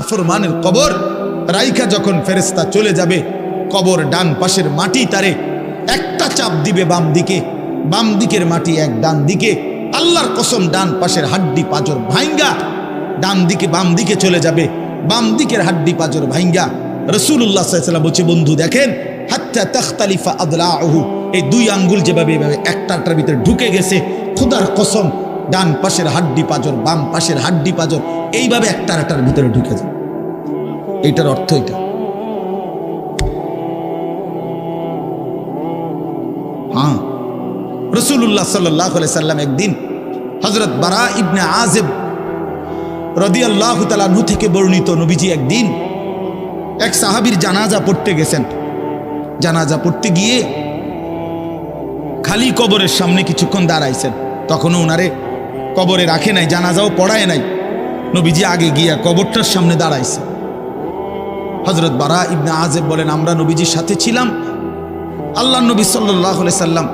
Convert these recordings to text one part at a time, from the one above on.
নাফরমানের কবর রাইখা যখন ফেরেশতা চলে যাবে, কবর ডান পাশের মাটি তারে একটা চাপ দিবে বাম দিকে, বাম দিকের মাটি এক ডান দিকে। আল্লাহর কসম, ডান পাশের হাড্ডি পাঁজর ভাঙ্গা ডান দিকে বাম দিকে চলে যাবে, বাম দিকের হাড্ডি পাঁজর ভাঙ্গা। রাসূলুল্লাহ সাল্লাল্লাহু আলাইহি ওয়াসাল্লাম বলছে, বন্ধু দেখেন, হাত্তা তাখতালিফা আদলাউহু, এই দুই আঙ্গুল যেভাবে এভাবে একটার ভিতরে ঢুকে গেছে, খোদার কসম ডান পাশের হাড্ডি পাঁজর বাম পাশের হাড্ডি পাঁজর এইভাবে একটার ভিতরে ঢুকে যায়। এইটার অর্থ এটা। হ্যাঁ, রাসূলুল্লাহ সাল্লাল্লাহু আলাইহি সাল্লাম একদিন হযরত বারা ইবনে আযিব রাদিয়াল্লাহু তাআলা আনহু থেকে বর্ণিত, নবীজি একদিন এক সাহাবীর জানাজা পড়তে গেছেন। জানাজা পড়তে গিয়ে খালি কবরের সামনে কিছুক্ষণ দাঁড়াইছেন। তখনও ওনারে কবরে রাখে নাই, জানাজাও পড়ায় নাই। নবীজি আগে গিয়া কবরটার সামনে দাঁড়াইছে। হযরত বারা ইবনে আযিব বলেন, আমরা নবীজির সাথে ছিলাম। আল্লাহর নবী সাল্লাল্লাহু আলাইহি সাল্লাম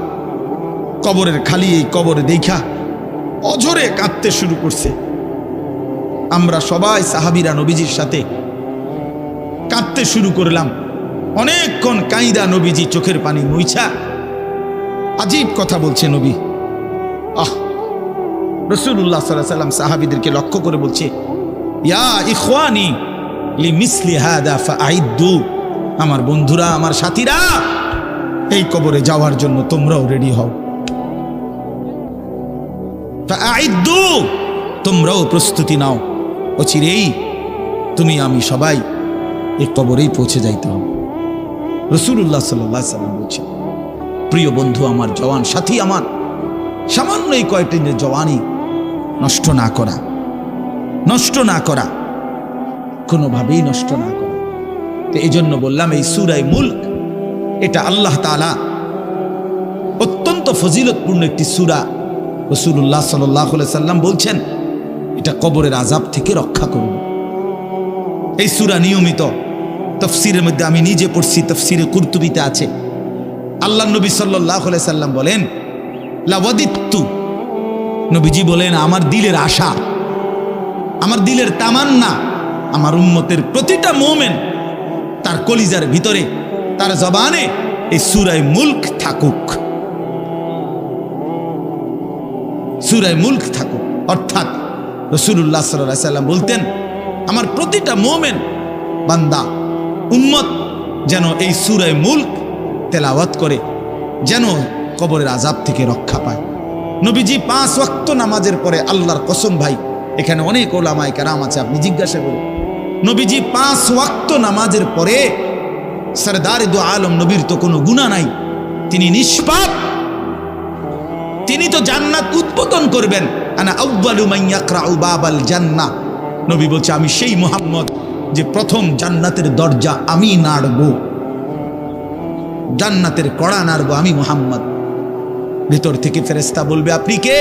কবরের খালি এই কবরে দেখা অঝরে কাঁদতে শুরু করছে। আমরা সবাই সাহাবীরা নবীজির সাথে কাঁদতে শুরু করলাম। অনেকক্ষণ কাইদা নবীজি চোখের পানি মুইছা আজীব কথা বলছে নবী। রাসূলুল্লাহ সাল্লাল্লাহু আলাইহি সাল্লাম সাহাবীদেরকে লক্ষ্য করে বলছে, ইয়া ইখওয়ানি লিমিসলি হাদা ফাআইদ্দু, আমার বন্ধুরা, আমার সাথীরা, এই কবরে যাওয়ার জন্য তোমরাও রেডি হও। ফাআইদ্দু, তোমরাও প্রস্তুতি নাও। অচিরেই তুমি আমি সবাই এই কবরেই পৌঁছে যাইতে হবে। রাসূলুল্লাহ সাল্লাল্লাহু আলাইহি সাল্লাম বলছে, প্রিয় বন্ধু আমার, জওয়ান সাথী আমার, সামান্য এই কয়েকটি জওয়ানি নষ্ট না করা, নষ্ট না করা, কোনোভাবেই নষ্ট না করা। তো এই জন্য বললাম, এই সূরা মুলক এটা আল্লাহ তাআলা অত্যন্ত ফজিলতপূর্ণ একটি সূরা। রাসূলুল্লাহ সাল্লাল্লাহু আলাইহি সাল্লাম বলছেন, এটা কবরের আযাব থেকে রক্ষা করবে। এই সূরা নিয়মিত তাফসীরের মধ্যে আমি নিজে পড়ছি, তাফসীরে কুরতুবীতে আছে। আল্লাহর নবী সাল্লাল্লাহু আলাইহি সাল্লাম বলেন, লাওয়াদিত্তু, নবীজি বলেন, আমার দিলের আশা, আমার দিলের তামান্না, আমার উম্মতের প্রতিটা মুমিন তার কলিজার ভিতরে, তার জবানে এই সূরা মুলক থাকুক, সূরা মুলক থাকুক। অর্থাৎ রাসূলুল্লাহ সাল্লাল্লাহু আলাইহি সাল্লাম বলতেন, আমার প্রতিটা মুমিন বান্দা উম্মত যেন এই সূরা মুলক তেলাওয়াত করে, যেন কবরের আযাব থেকে রক্ষা পায়। নবীজি 5 ওয়াক্ত নামাজের পরে, আল্লাহর কসম ভাই, এখানে অনেক ওলামায়ে কেরাম আছে, আপনি জিজ্ঞাসা করুন, নবীজি 5 ওয়াক্ত নামাজের পরে, সরদারে দু আলম নবীর তো কোনো গুনাহ নাই, তিনি নিষ্পাপ, তিনি তো জান্নাত উদ্বোধন করবেন। আনা আউয়ালু মান ইয়াকরাউ বাবাল জান্নাহ, নবী বলছে, আমি সেই মুহাম্মদ যে প্রথম জান্নাতের দরজা আমি নাড়ব, জান্নাতের কড়া নাড়ব আমি মুহাম্মদ। ভিতর থেকে ফেরেশতা বলবে, আপনি কে?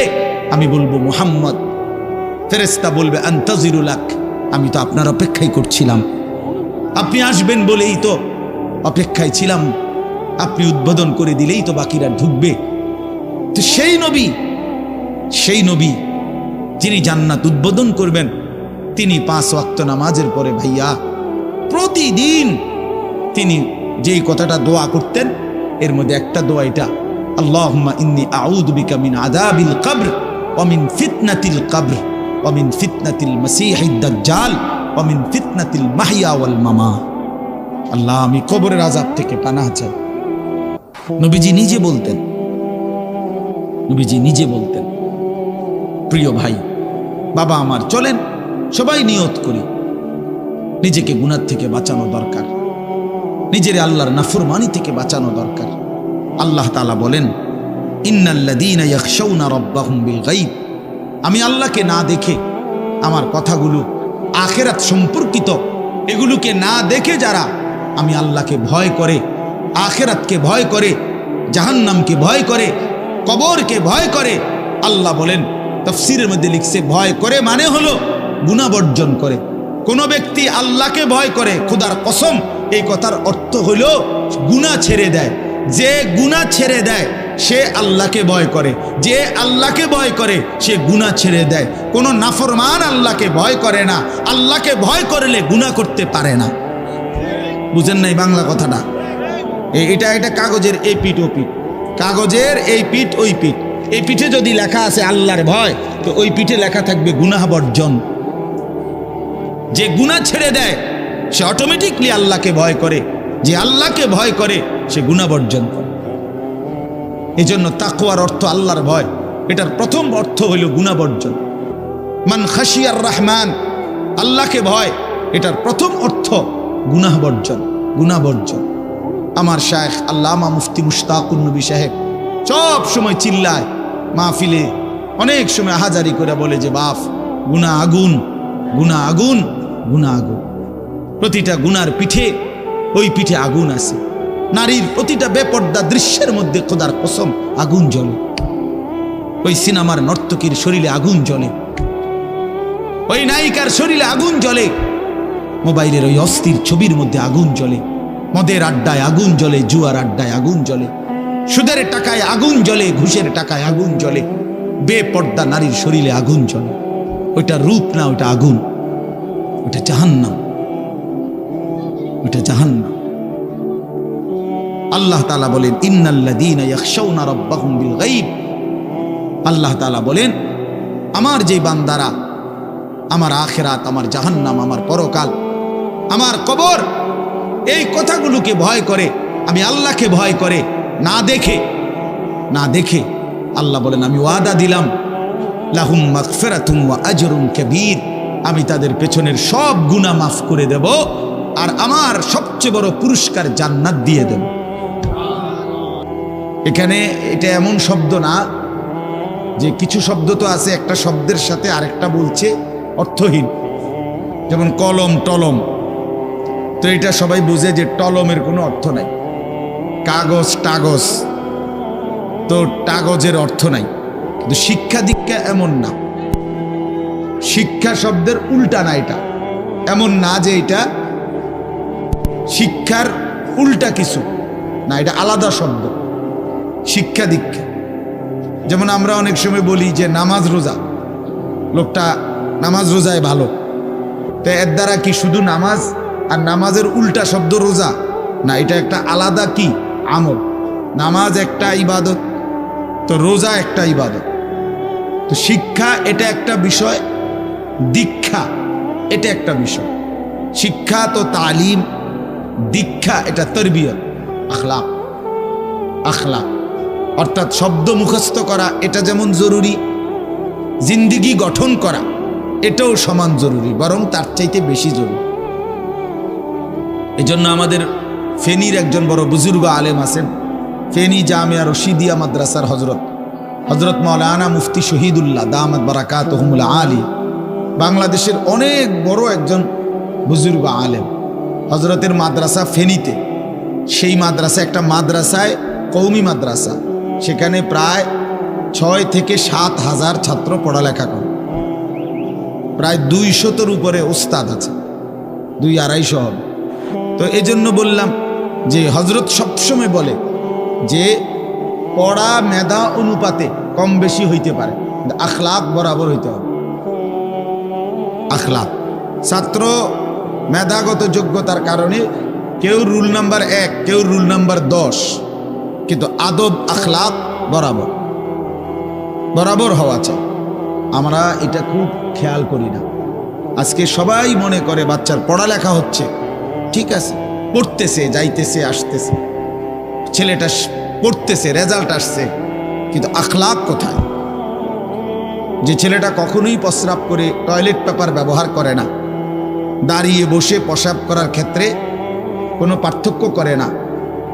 আমি বলবো মুহাম্মদ। ফেরেশতা বলবে, আনতাজিরু লাক, আমি তো আপনার অপেক্ষাই করছিলাম, আপনি আসবেন বলেই তো অপেক্ষায় ছিলাম, আপনি উদ্বোধন করে দিলেই তো বাকিরা ঢুকবে। তো সেই নবী যিনি জান্নাত উদ্বোধন করবেন, তিনি 5 ওয়াক্ত নামাজের পরে ভাইয়া প্রতিদিন তিনি যেই কথাটা দোয়া করতেন, এর মধ্যে একটা দোয়া এটা, আল্লাহুম্মা ইন্নী আউযু বিকা মিন আযাবিল কবর ওয়া মিন ফিতনাতিল কবর ওয়া মিন ফিতনাতিল মাসীহিদ দাজ্জাল ওয়া মিন ফিতনাতিল মাহইয়া ওয়াল মামাত। আল্লাহ, আমি কবরের আযাব থেকে পানাহ চাই। নবীজি নিজে বলতেন, নবীজি নিজে বলতেন। প্রিয় ভাই, বাবা আমার, চলেন সবাই নিয়ত করি, নিজেকে গুনাহ থেকে বাঁচানো দরকার, নিজের আল্লাহর নাফরমানি থেকে বাঁচানো দরকার। আল্লাহ তাআলা বলেন, ইন্নাল্লাযীনা ইয়াখশাউনা রাব্বাহুম বিল গায়ব, আমি আল্লাহকে না দেখে, আমার কথাগুলো আখিরাত সম্পর্কিত, এগুলোকে না দেখে যারা আমি আল্লাহকে ভয় করে, আখিরাতকে ভয় করে, জাহান্নামকে ভয় করে, কবরকে ভয় করে, আল্লাহ বলেন, তাফসীরের মধ্যে লিখছে, ভয় করে মানে হলো গুনাহ বর্জন করে। কোন ব্যক্তি আল্লাহকে ভয় করে, খোদার কসম এই কথার অর্থ হলো গুনাহ ছেড়ে দেয়। যে গুনাহ ছেড়ে দেয় সে আল্লাহকে ভয় করে, যে আল্লাহকে ভয় করে সে গুনাহ ছেড়ে দেয়। কোনো নাফরমান আল্লাহকে ভয় করে না, আল্লাহকে ভয় করলে গুনাহ করতে পারে না। বুঝেন নাই বাংলা কথাটা? এটা কাগজের এই পিঠ ও পিঠ, কাগজের এই পিঠ ওই পিঠ। এই পিঠে যদি লেখা আছে আল্লাহর ভয়, তো ওই পিঠে লেখা থাকবে গুনাহ বর্জন। যে গুনাহ ছেড়ে দেয় সে অটোমেটিকলি আল্লাহকে ভয় করে, যে আল্লাহকে ভয় করে সে গুনাহ বর্জন করে। এই জন্য তাকওয়ার অর্থ আল্লাহর ভয়, এটার প্রথম অর্থ হইল গুনাহ বর্জন। মান খাশিয়ার রহমান, আল্লাহকে ভয়, এটার প্রথম অর্থ গুনাহ বর্জন, গুনাহ বর্জন। আমার শায়েখ আল্লামা মুফতি মুশতাকুন নবী সাহেব সব সময় চিল্লায় মাহফিলে, অনেক সময় হাজারি করে বলে যে বাপ, গুনাহ আগুন, গুনাহ আগুন, গুনাহ আগুন। প্রতিটা গুনার পিঠে ওই পিঠে আগুন আছে। নারীর প্রতিটা বেপর্দা দৃশ্যের মধ্যে খোদার কসম আগুন জ্বলে। ওই সিনেমার নর্তকীর শরীরে আগুন জ্বলে, ওই নায়িকার শরীরে আগুন জ্বলে, মোবাইলের ওই অস্থির ছবির মধ্যে আগুন জ্বলে, মদের আড্ডায় আগুন জ্বলে, জুয়ার আড্ডায় আগুন জ্বলে, সুদের টাকায় আগুন জ্বলে, ঘুষের টাকায় আগুন জ্বলে, বেপর্দা নারীর শরীরে আগুন জ্বলে। ওইটা রূপ না, ওইটা আগুন, ওইটা জাহান্নাম, ওইটা জাহান্নাম। আল্লাহ তাআলা বলেন ইন্নাল্লাযীনা ইয়াখশাউনা রাব্বাহুম বিল গায়ব। আল্লাহ তাআলা বলেন আমার যে বান্দারা আমার আখিরাত, আমার জাহান্নাম, আমার পরকাল, আমার কবর, এই কথাগুলোকে ভয় করে, আমি আল্লাহকে ভয় করে, না দেখে, না দেখে, আল্লাহ বলেন আমি ওয়াদা দিলাম লাহুম মাগফিরাতুম ওয়া আজরুন কাবীর, আমি তাদের পেছনের সব গুনাহ মাফ করে দেব আর আমার সবচেয়ে বড় পুরস্কার জান্নাত দিয়ে দেব। এখানে এটা এমন শব্দ না যে কিছু শব্দ তো আছে একটা শব্দের সাথে আরেকটা বলছে অর্থহীন, যেমন কলম টলম। তো এটা সবাই বুঝে যে টলমের কোনো অর্থ নাই। কাগজ টাগজ, তো কাগজের অর্থ নাই। কিন্তু শিক্ষা দীক্ষা এমন না, শিক্ষা শব্দের উল্টা না, এটা এমন না যে এটা শিক্ষার উল্টা কিছু না, এটা আলাদা শব্দ। শিক্ষা দীক্ষা যেমন আমরা অনেক সময় বলি যে নামাজ রোজা, লোকটা নামাজ রোজায় ভালো, তো এর দ্বারা কি শুধু নামাজ আর নামাজের উল্টা শব্দ রোজা না, এটা একটা আলাদা কি আমল। নামাজ একটা ইবাদত, তো রোজা একটা ইবাদত। তো শিক্ষা এটা একটা বিষয়, দীক্ষা এটা একটা বিষয়। শিক্ষা তো তালিম, দীক্ষা এটা তরবিয়ত, আখলাক। আখলাক অর্থাৎ শব্দ মুখস্থ করা এটা যেমন জরুরি, জিন্দিগি গঠন করা এটাও সমান জরুরি, বরং তার চাইতে বেশি জরুরি। এজন্য আমাদের ফেনীর একজন বড় বুজুর্গ আলেম আছেন, ফেনী জামিয়া রশিদিয়া মাদ্রাসার হজরত মাওলানা মুফতি শহীদুল্লাহ দামাত বারাকাতুহুমুল আলী, বাংলাদেশের অনেক বড় একজন বুজুর্গ আলেম। হজরতের মাদ্রাসা ফেনীতে, সেই মাদ্রাসা একটা মাদ্রাসায় কওমি মাদ্রাসা, সেখানে প্রায় 6 থেকে 7 হাজার ছাত্র পড়ালেখা করে, প্রায় 200-র উপরে ওস্তাদ আছে, 200-250 হবে। তো এই জন্য বললাম যে হজরত সবসময় বলে যে পড়া মেধা অনুপাতে কম বেশি হইতে পারে, আখলাক বরাবর হইতে হবে। আখলাক, ছাত্র মেধাগত যোগ্যতার কারণে কেউ রুল নাম্বার 1, কেউ রুল নাম্বার 10, কিন্তু আদব আখলাক বরাবর বরাবর হওয়া চাই। আমরা এটা খুব খেয়াল করি না। আজকে সবাই মনে করে বাচ্চার পড়ালেখা হচ্ছে, ঠিক আছে, পড়তেছে, যাইতেছে, আসতেছে, ছেলেটা পড়তেছে, রেজাল্ট আসছে, কিন্তু আখলাক কোথায়? যে ছেলেটা কখনোই প্রস্রাব করে টয়লেট পেপার ব্যবহার করে না, দাঁড়িয়ে বসে প্রস্রাব করার ক্ষেত্রে কোনো পার্থক্য করে না,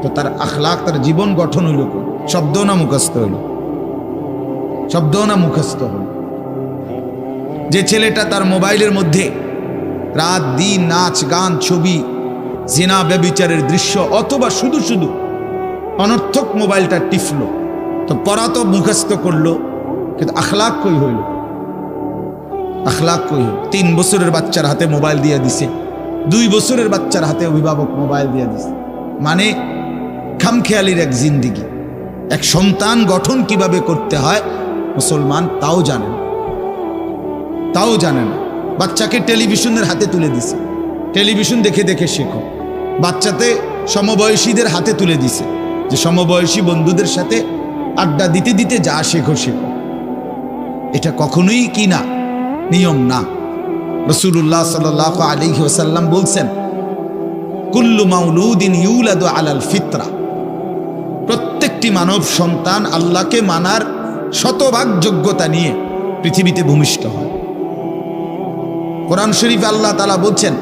তো তার আখলাক, তার জীবন গঠন হইল, শব্দ না মুখস্থ হইল? শব্দ না মুখস্থ হইল? যে ছেলেটা তার মোবাইলের মধ্যে রাত দিন নাচ গান ছবি জিনা ব্যভিচারের দৃশ্য অথবা শুধু শুধু অনর্থক মোবাইলটা টিপল, তো পড়া তো মুখস্থ করলো, কিন্তু আখলাক কই হইল? আখলাক কই হইল? 3 বছরের বাচ্চার হাতে মোবাইল দিয়ে দিছে, 2 বছরের বাচ্চার হাতে অভিভাবক মোবাইল দিয়ে দিছে, মানে খামখেয়ালির এক জিন্দিগি। এক সন্তান গঠন কিভাবে করতে হয় মুসলমান তাও জানেন, তাও জানেন। বাচ্চাকে টেলিভিশনের হাতে তুলে দিছে, টেলিভিশন দেখে দেখে শেখো। বাচ্চাতে সমবয়সীদের হাতে তুলে দিছে যে সমবয়সী বন্ধুদের সাথে আড্ডা দিতে দিতে যা শেখো শেখো। এটা কখনোই কি না, নিয়ম না। রাসূলুল্লাহ সাল্লাল্লাহু আলাইহি ওয়াসাল্লাম বলছেন, কুল্লু মাউলুদিন ইউলাদু আলাল ফিতরা, প্রত্যেকটি মানব সন্তান আল্লাহকে মানার শতভাগ যোগ্যতা নিয়ে পৃথিবীতে ভূমিষ্ঠ হয়। কোরআন শরীফে আল্লাহ তাআলা বলছেন,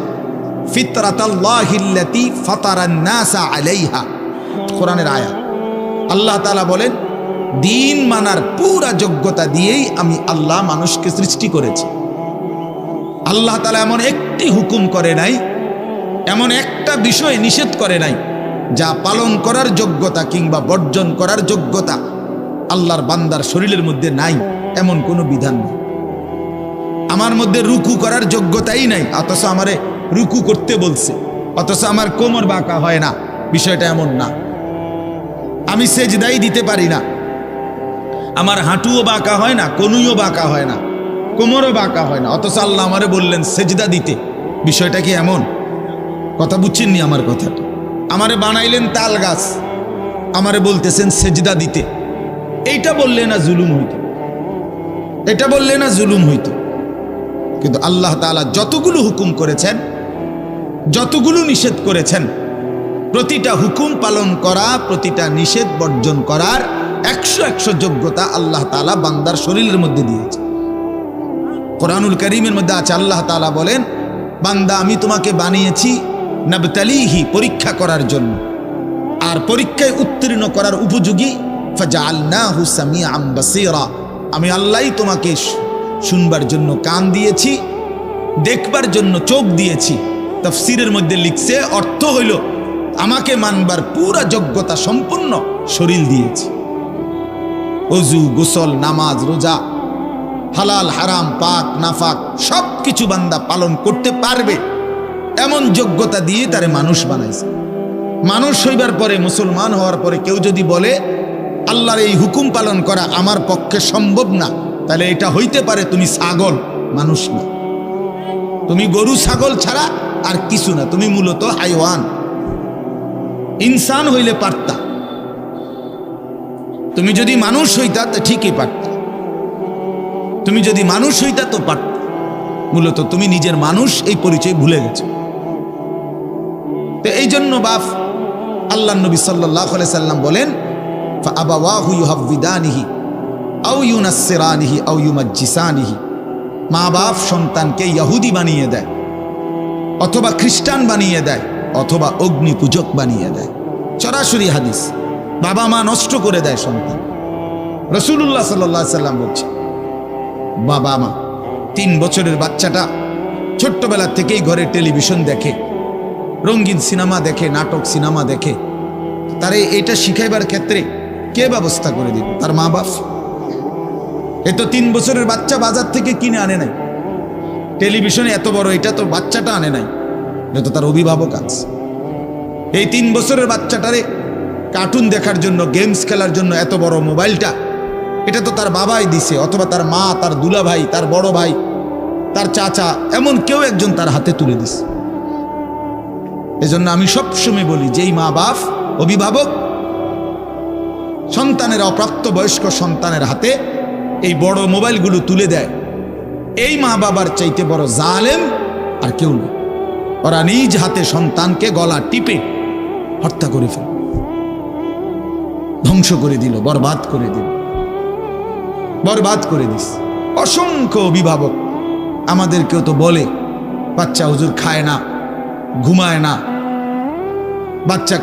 ফিতরাতাল্লাহিল্লাতী ফাতারান নাসা আলাইহা, কোরআনের আয়াত। আল্লাহ তাআলা বলেন, দিন মানার পুরা যোগ্যতা দিয়েই আমি আল্লাহ মানুষকে সৃষ্টি করেছি। আল্লাহ তাআলা এমন একটি হুকুম করে নাই, এমন একটা বিষয় নিষেধ করে নাই যা পালন করার যোগ্যতা কিংবা বর্জন করার যোগ্যতা আল্লাহর বান্দার শরীরের মধ্যে নাই, এমন কোনো বিধান নেই। আমার মধ্যে রুকু করার যোগ্যতাই নাই, অথচ আমারে রুকু করতে বলছে, অথচ আমার কোমর বাঁকা হয় না, বিষয়টা এমন না। আমি সেজদাই দিতে পারি না, আমার হাঁটুও বাঁকা হয় না, কনুইও বাঁকা হয় না, কোমরও বাঁকা হয় না, অথচ আল্লাহ আমারে বললেন সেজদা দিতে। বিষয়টা কি এমন? কথা বুঝছেননি আমার কথাটা? আমারে বানাইলেন তাল গাছ, আমারে বলতেছেন সেজদা দিতে। এইটা বললে না জুলুম হইত, এটা বললে না জুলুম হইত। কিন্তু আল্লাহ তাআলা যতগুলো হুকুম করেছেন, যতগুলো নিষেধ করেছেন, প্রতিটা হুকুম পালন করা, প্রতিটা নিষেধ বর্জন করার 100 যোগ্যতা আল্লাহ তাআলা বান্দার শরীরের মধ্যে দিয়েছে। কোরআনুল কারীমের মধ্যে আছে, আল্লাহ তাআলা বলেন, বান্দা আমি তোমাকে বানিয়েছি নাবতালিহি, পরীক্ষা করার জন্য, আর পরীক্ষায় উত্তীর্ণ করার উপযোগী। ফাজআলনাহু সামিআন বাসীরা, আমি আল্লাহই তোমাকে শুনবার জন্য কান দিয়েছি, দেখবার জন্য চোখ দিয়েছি। তাফসীরের মধ্যে লিখছে, অর্থ হইল আমাকে মানবার পুরা যোগ্যতা সম্পূর্ণ শরীর দিয়েছি। ওযু, গোসল, নামাজ, রোজা, হালাল হারাম, পাক নাফাক সব কিছু বান্দা পালন করতে পারবে এমন যোগ্যতা দিয়ে তারে মানুষ বানাইছে। মানুষ হইবার পরে, মুসলমান হওয়ার পরে কেউ যদি বলে আল্লাহর এই হুকুম পালন করা আমার পক্ষে সম্ভব না, তাহলে এটা হইতে পারে তুমি ছাগল, মানুষ না। তুমি গরু ছাগল ছাড়া আর কিছু না, তুমি মূলত হাইওয়ান। ইনসান হইলে পারতা, তুমি যদি মানুষ হইতা তো ঠিকই পারতা, তুমি যদি মানুষ হইতা তো পারতা। মূলত তুমি নিজের মানুষ এই পরিচয় ভুলে গেছো। তো এই জন্য বাপ আল্লাহর নবী সাল্লাল্লাহু আলাইহি সাল্লাম বলেন, ফাআবাওয়াহু ইউহাব্বিদানিহি আও ইউনাসসিরানিহি আও ইউমাজ্জিসানিহি, মা বাপ সন্তানকে ইহুদি বানিয়ে দেয়, অথবা খ্রিস্টান বানিয়ে দেয়, অথবা অগ্নি পূজক বানিয়ে দেয়। সরাসরি হাদিস, বাবা মা নষ্ট করে দেয় সন্তান। রাসূলুল্লাহ সাল্লাল্লাহু আলাইহি সাল্লাম বলছে, বাবা মা 3 বছরের বাচ্চাটা ছোট্টবেলা থেকেই ঘরে টেলিভিশন দেখে, রঙিন সিনেমা দেখে, নাটক সিনেমা দেখে, তারে এটা শিখাইবার ক্ষেত্রে কে ব্যবস্থা করে দিবে? তার মা বাপ। এ তো 3 বছরের বাচ্চা বাজার থেকে কিনে আনে নাই, টেলিভিশনে এত বড় এটা তো বাচ্চাটা আনে নাই, এটা তো তার অভিভাবক আছে। এই 3 বছরের বাচ্চাটারে কার্টুন দেখার জন্য, গেমস খেলার জন্য এত বড় মোবাইলটা, এটা তো তার বাবাই দিছে, অথবা তার মা, তার দুলা ভাই, তার বড় ভাই, তার চাচা, এমন কেউ একজন তার হাতে তুলে দিছে। এজন্য আমি সবসময় বলি, যেই মা বাপ অভিভাবক সন্তানের, অপ্রাপ্ত বয়স্ক সন্তানের হাতে এই বড় মোবাইলগুলো তুলে দেয়, এই মা বাবার চাইতে বড় জালেম আর কেউ নেই। ওরা নিজ হাতে সন্তানকে গলা টিপে হত্যা করে ফেল, ধ্বংস করে দিল, বরবাদ করে দিল, বরবাদ করে দিস। অসংখ্য অভিভাবক আমাদেরকেও তো বলে, বাচ্চা হুজুর খায় না, ঘুমায় না, বাচ্চা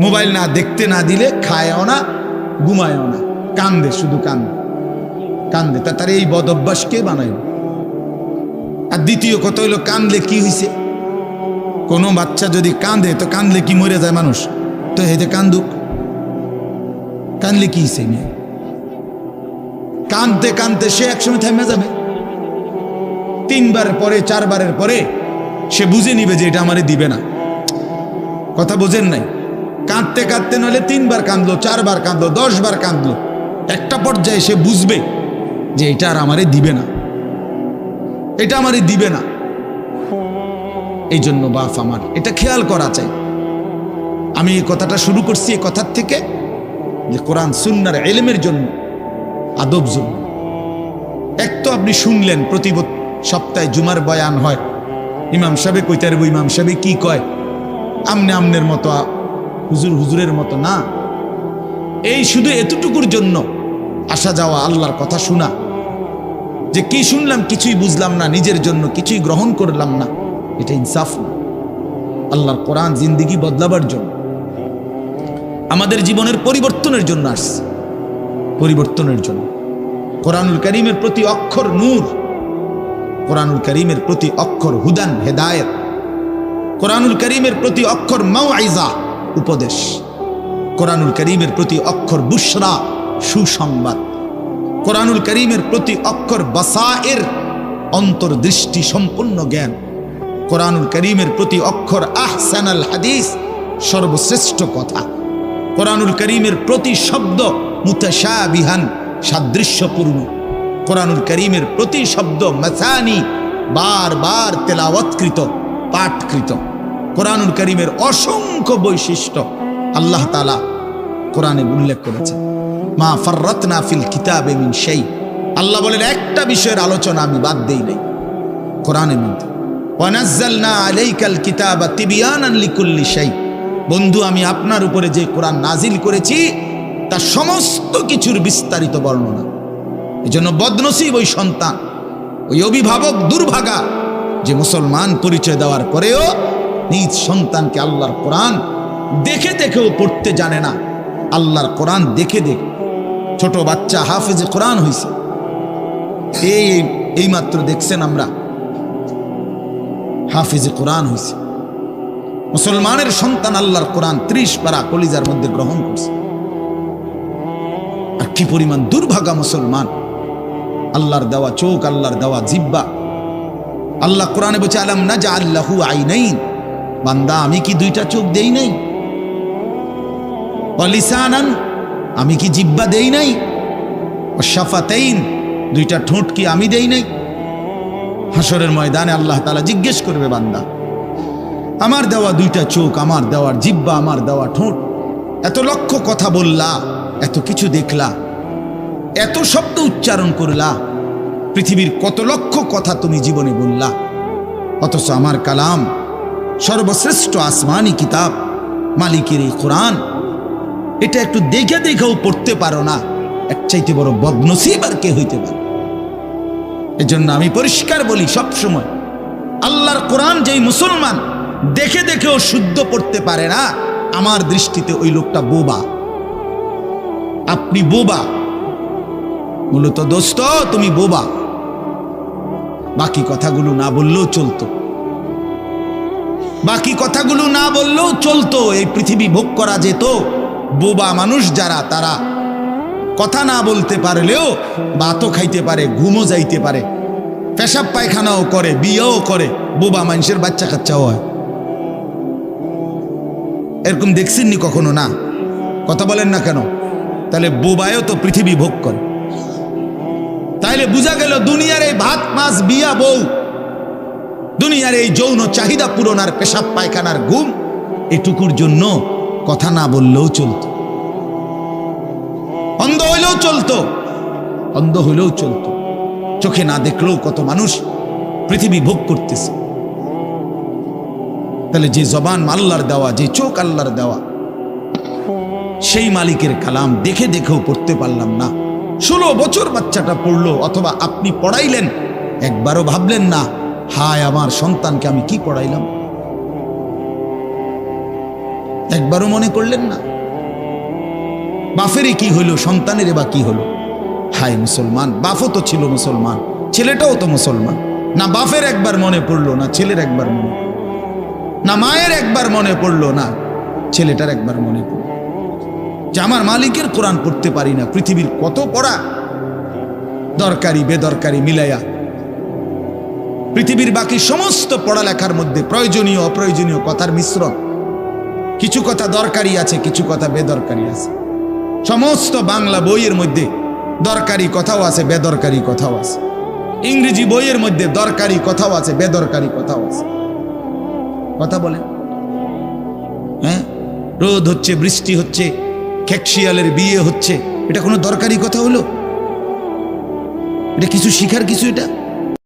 মোবাইল না দেখতে না দিলে খায়ও না, ঘুমায়ও না, কান্দে, শুধু কান্দে কান্দে। তার এই বদ অভ্যাস কে বানাইল? আর দ্বিতীয় কথা হইল, কান্দলে কি হয়েছে? কোনো বাচ্চা যদি কান্দে, তো কান্দলে কি মরে যায় মানুষ? তো হেতে কান্দুক, কান্দলে কি হয়েছে? কান্দতে কান্দতে সে একসময় থেমে যাবে। 3 বার পরে, 4 বারের পরে সে বুঝে নিবে যে এটা আমারে দিবে না। কথা বোঝেন নাই? কাঁদতে কাঁদতে নইলে 3 বার কাঁদলো, 4 বার কাঁদলো, 10 বার কাঁদলো, একটা পর্যায়ে সে বুঝবে যে এটা আর আমারে দিবে না, এটা আমারে দিবে না। এই জন্য বাপ আমার এটা খেয়াল করা চাই। আমি এই কথাটা শুরু করছি এই কথার থেকে যে কোরআন সুন্নাহর ইলমের জন্য, আদব জন্য। এক তো আপনি শুনলেন প্রতি সপ্তাহে জুমার বয়ান হয়, ইমাম সাহেব কইতে পারবো, ইমাম সাহেব কি কয়, আমনে আমনের মতো, হুজুর হুজুরের মতো না। এই শুধু এতটুকুর জন্য আসা যাওয়া, আল্লাহর কথা শোনা, যে কি শুনলাম কিছুই বুঝলাম না, নিজের জন্য কিছুই গ্রহণ করলাম না, এটা ইনসাফ না। আল্লাহর কোরআন জিন্দেগি বদলাবার জন্য, আমাদের জীবনের পরিবর্তনের জন্য আসছে, পরিবর্তনের জন্য। কোরআনুল কারীমের প্রতি অক্ষর নূর, কোরআনুল কারীমের প্রতি অক্ষর হুদান হেদায়েত, কোরআনুল কারীমের প্রতি অক্ষর মাউইজা উপদেশ, কোরআনুল কারীমের প্রতি অক্ষর বুশরা সুসংবাদ, কোরআনুল কারীমের প্রতি অক্ষর বাসায়ের অন্তর্দৃষ্টি সম্পূর্ণ জ্ঞান, কোরআনুল কারীমের প্রতি অক্ষর আহসানাল হাদিস সর্বশ্রেষ্ঠ কথা, কোরআনুল কারীমের প্রতি শব্দ মুতাশাবিহান সাদৃশ্যপূর্ণ, কোরআনুল কারীমের প্রতি শব্দ মাসানি বারবার তেলাওয়াতকৃত পাঠকৃত। কোরআনুল কারীমের অসংখ্য বৈশিষ্ট্য আল্লাহ তাআলা কোরআনে উল্লেখ করেছেন। মা ফাররাতনা ফিল কিতাবে মিন শাই, আল্লাহ বলেন একটা বিষয়ের আলোচনা আমি বাদ দেই নাই কোরআনের মধ্যে। ওয়া নাযালনা আলাইকাল কিতাবা তিবয়ানান লিকুল্লি শাই, বন্ধু আমি আপনার উপরে যে কোরআন নাজিল করেছি তার সমস্ত কিছুর বিস্তারিত বর্ণনা। এজন্য বদনসিব ওই সন্তান, ওই অভিভাবক দুর্ভাগা যে মুসলমান পরিচয় দেওয়ার পরেও নিজ সন্তানকে আল্লাহর কোরআন দেখে দেখেও পড়তে জানে না। আল্লাহর কোরআন দেখে দেখে ছোট বাচ্চা হাফেজে কোরআন হয়েছে, এই মাত্র দেখছেন আমরা হাফেজে কোরআন হয়েছে। মুসলমানের সন্তান আল্লাহর কোরআন 30 পারা কলিজার মধ্যে গ্রহণ করছে। আর কি পরিমাণ দুর্ভাগা মুসলমান, আল্লাহর দেওয়া চোখ, আল্লাহর দেওয়া জিহ্বা। আল্লাহ কোরআনে বলছে আলাম নাজআল লাহু আইনাইন, বান্দা আমি কি 2টা চোখ দেই নাই? ওয়া লিসানান, আমি কি জিহ্বা দেই নাই? ওয়া শাফাতাইন, 2টা ঠোঁট কি আমি দেই নাই? হাসরের ময়দানে আল্লাহ তাআলা জিজ্ঞেস করবে বান্দা আমার দেওয়া 2টা চোখ, আমার দেওয়ার জিহ্বা, আমার দেওয়া ঠোঁট, এত লক্ষ কথা বললা, এত কিছু দেখলা, এত শব্দ উচ্চারণ করলা, পৃথিবীর কত লক্ষ কথা তুমি জীবনে বললা, অথচ আমার কালাম সর্বশ্রেষ্ঠ আসমানি কিতাব মালিকের এই কোরআন, এটা একটু দেখে দেখেও পড়তে পারো না, এর চাইতে বড় বদনসিব আর কে হইতে পারে? এজন্য আমি পরিষ্কার বলি সব সময়, আল্লাহর কোরআন যেই মুসলমান দেখে দেখেও শুদ্ধ পড়তে পারে না, আমার দৃষ্টিতে ওই লোকটা বোবা। আপনি বোবা, মূলত দোস্ত তুমি বোবা। বাকি কথাগুলো না বললেও চলতো, বাকি কথাগুলো না বললেও চলতো, এই পৃথিবী ভোগ করা যেত। বোবা মানুষ যারা, তারা কথা না বলতে পারলেও ভাতও খাইতে পারে, ঘুমও যাইতে পারে, পেশাব পায়খানাও করে, বিয়েও করে, বোবা মানুষের বাচ্চা কাচ্চাও হয়। এরকম দেখছেননি কখনো? না, কথা বলেন না কেন? তাহলে বোবায়ও তো পৃথিবী ভোগ করে। তাইলে বোঝা গেল দুনিয়ার এই ভাত মাছ বিয়া বউ, দুনিয়ার এই যৌন চাহিদা পূরণ আর পেশাব পায়খানার ঘুম, এটুকুর জন্য কথা না বললেও চলতো, অন্ধ হইলেও চলতো, অন্ধ হইলেও চলতো, চোখে না দেখলেও কত মানুষ পৃথিবী ভোগ করতেছে। তাহলে যে জবান আল্লাহর দেওয়া, যে চোখ আল্লাহর দেওয়া, সেই মালিকের কালাম দেখে দেখেও পড়তে পারলাম না। 16 বছর বাচ্চাটা পড়লো, অথবা আপনি পড়াইলেন, একবারও ভাবলেন না হায় আমার সন্তানকে আমি কি পড়াইলাম? একবারও মনে করলেন না বাফেরই কি হইল, সন্তানের বা কি হলো? হায় মুসলমান, বাফও তো ছিল মুসলমান, ছেলেটাও তো মুসলমান। না বাফের একবার মনে পড়লো, না ছেলের একবার মনে পড়লো, না মায়ের একবার মনে পড়লো, না ছেলেটার একবার মনে পড়লো যে আমার মালিকের কোরআন পড়তে পারি না। পৃথিবীর কত পড়া, দরকারি বেদরকারি মিলাইয়া পৃথিবীর বাকি সমস্ত পড়ালেখার মধ্যে প্রয়োজনীয় অপ্রয়োজনীয় কথার মিশ্রণ। কিছু কথা দরকারি আছে, কিছু কথা বেদরকারি আছে। সমস্ত বাংলা বইয়ের মধ্যে দরকারি কথাও আছে, বেদরকারি কথাও আছে। ইংরেজি বইয়ের মধ্যে দরকারি কথাও আছে, বেদরকারি কথাও আছে। কথা বলেন, হ্যাঁ? রোদ হচ্ছে, বৃষ্টি হচ্ছে, খেকশিয়ালের বিয়ে হচ্ছে, এটা কোনো দরকারি কথা হলো? এটা কিছু শিখার কিছু? এটা